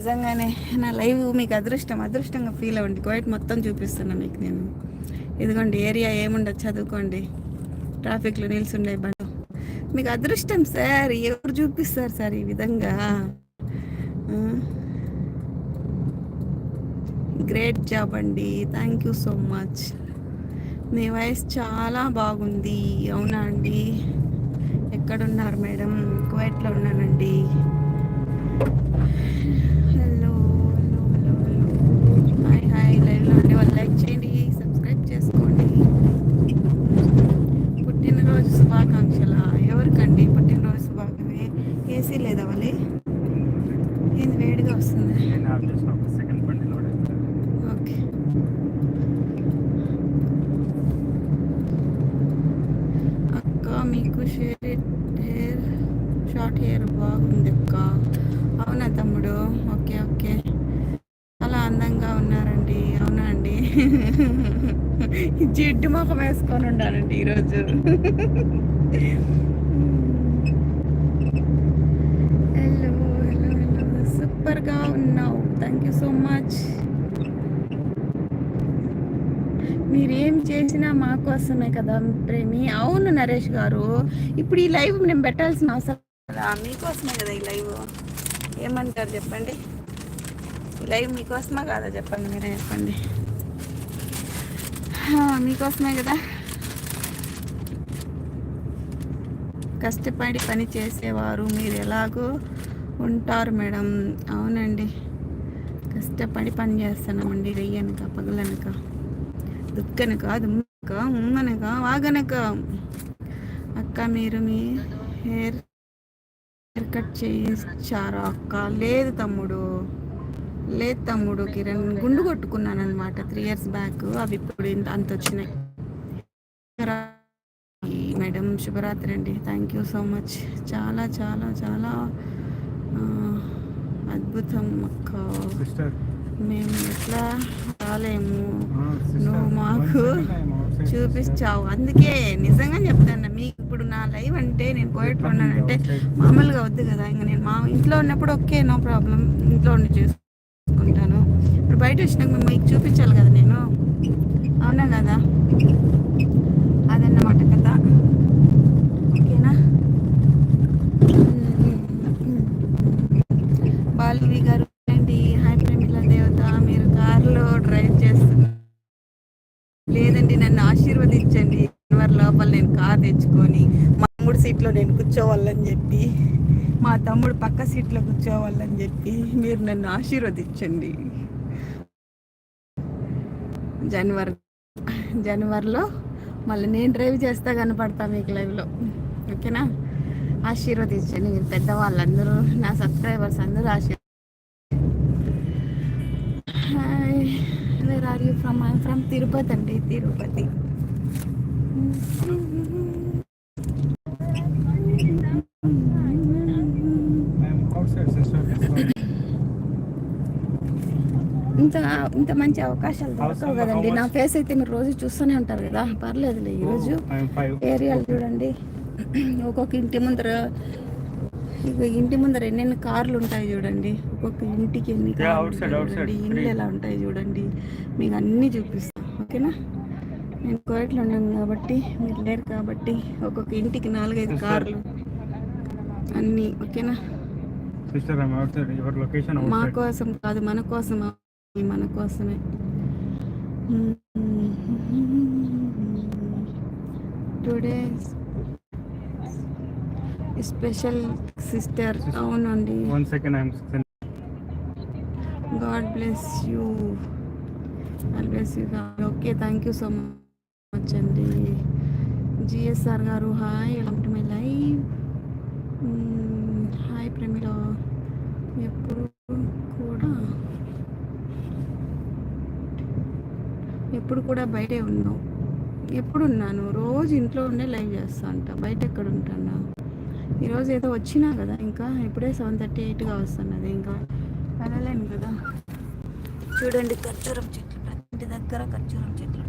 నిజంగానే నా లైవ్ మీకు అదృష్టంగా ఫీల్ అవ్వండి. కోయట్ మొత్తం చూపిస్తున్నా మీకు నేను. ఇదిగోండి ఏరియా ఏముండదు చదువుకోండి. ట్రాఫిక్లో నిల్చుండే బండి మీకు అదృష్టం సార్. ఎవరు చూపిస్తారు సార్ ఈ విధంగా? గ్రేట్ జాబ్ అండి, thank you so much. Me voice చాలా బాగుంది. అవునా అండి? ఎక్కడున్నారు మేడం? కువైట్లో ఉన్నానండి. Hello hello hello hello, hi hi. లైవ్లో ఉండే వాళ్ళు లైక్ చేయండి, సబ్స్క్రైబ్ చేసుకోండి. పుట్టినరోజు శుభాకాంక్షల ఎవరికండి? పుట్టినరోజు శుభాకాంక్ష. ఏసీ లేదా వాళ్ళే? ఏంది వేడిగా వస్తుంది? ఓకే. అక్క మీకు హెయిర్ షార్ట్ హెయిర్ బాగుంది అక్క. అవునా తమ్ముడు? Okay okay. చాలా అందంగా ఉన్నారండి. అవునా అండి? జిడ్డు మొఖం వేసుకొని ఉండాలండి ఈరోజు. హలో హలో హలో, సూపర్గా ఉన్నావు, థ్యాంక్ యూ సో మచ్. మీరేం చేసినా మా కోసమే కదా ప్రేమి. అవును నరేష్ గారు, ఇప్పుడు ఈ లైవ్ నేను పెట్టాల్సిన అవసరం కదా, మీకోసమే కదా ఈ లైవ్. ఏమంటారు చెప్పండి? ఈ లైవ్ మీకోసమే కాదా చెప్పండి, మీరే చెప్పండి. మీకోసమే కదా. కష్టపడి పని చేసేవారు మీరు ఎలాగో ఉంటారు మేడం. అవునండి, కష్టపడి పని చేస్తున్నామండి. వెయ్యనక పగలనక దుక్కనక దుమ్మక ఉమ్మనక వాగనక. అక్క మీరు మీ హెయిర్ కట్ చేయించారా అక్క? లేదు తమ్ముడు, లేదు తమ్ముడు. కిరణ్ గుండు కొట్టుకున్నాను అనమాట 3 years బ్యాక్. అవి ఇప్పుడు అంత వచ్చినాయి. మేడం శుభరాత్రి అండి, థ్యాంక్ యూ సో మచ్. చాలా చాలా చాలా అద్భుతం అక్క. మేము ఎట్లా రాలేము, నువ్వు మాకు చూపించావు. అందుకే నిజంగా చెప్తాను మీకు. ఇప్పుడు నా లైవ్ అంటే నేను కోయట్లో ఉన్నానంటే మామూలుగా వద్దు కదా. ఇంకా నేను మా ఇంట్లో ఉన్నప్పుడు ఓకే, నో ప్రాబ్లం, ఇంట్లో ఉండి చూసుకుంటాను. ఇప్పుడు బయట వచ్చినాక మేము మీకు చూపించాలి కదా నేను. అవునా కదా? అదన్నమాట కదా. ఓకేనా? బాలవి గారు అండి, హాయ్ ప్రేమిల దేవత. మీరు కార్లో డ్రైవ్ చేస్తున్నారు? లేదండి, నన్ను ఆశీర్వదించండి. జనవరి లోపల నేను కార్ తెచ్చుకొని మా తమ్ముడు సీట్లో నేను కూర్చోవాలని చెప్పి, మా తమ్ముడు పక్క సీట్లో కూర్చోవాలని చెప్పి మీరు నన్ను ఆశీర్వదించండి. జనవరిలో మళ్ళీ నేను డ్రైవ్ చేస్తా కనపడతా మీకు లైవ్లో. ఓకేనా? ఆశీర్వదించండి మీరు పెద్దవాళ్ళందరూ, నా సబ్స్క్రైబర్స్ అందరూ hi, where are you from? I'm from Tirupati అండి, తిరుపతి. ఇంత ఇంత మంచి అవకాశాలు దొరకవు కదండి. నా ఫేస్ అయితే మీరు రోజు చూస్తూనే ఉంటారు కదా, పర్లేదులే. ఈరోజు ఏరియాలు చూడండి, ఒక్కొక్క ఇంటి ముందర ఎన్నెన్ని కార్లు ఉంటాయి చూడండి. ఒక్కొక్క ఇంటికి ఎన్ని కార్లు చూడండి, ఇల్లు ఎలా ఉంటాయి చూడండి. మీకు అన్నీ చూపిస్తాను. ఓకేనా? నేను కోయట్లో ఉన్నాను కాబట్టి, మీరు లేరు కాబట్టి ఒక్కొక్క ఇంటికి 4-5 కార్లు అన్నీ. ఓకేనా? మా కోసం కాదు, మన కోసం, మన కోసమే. Today special sister. అవునండి. God bless you, bless you. Okay, thank you so much అండి. జిఎస్ఆర్ గారు hi, welcome to my live. హాయ్ ప్రేమిల, ఎప్పుడు కూడా బయటే ఉన్నావు? ఎప్పుడున్నాను? రోజు ఇంట్లో ఉండే లైవ్ చేస్తా అంట, బయట ఎక్కడ ఉంటాను. ఈరోజు ఏదో వచ్చినా కదా, ఇంకా ఇప్పుడే 7:38గా వస్తున్నది, ఇంకా వెళ్ళలేను కదా. చూడండి ఖర్జూరం చెట్లు, ప్రతి దగ్గర ఖర్జూరం చెట్లు.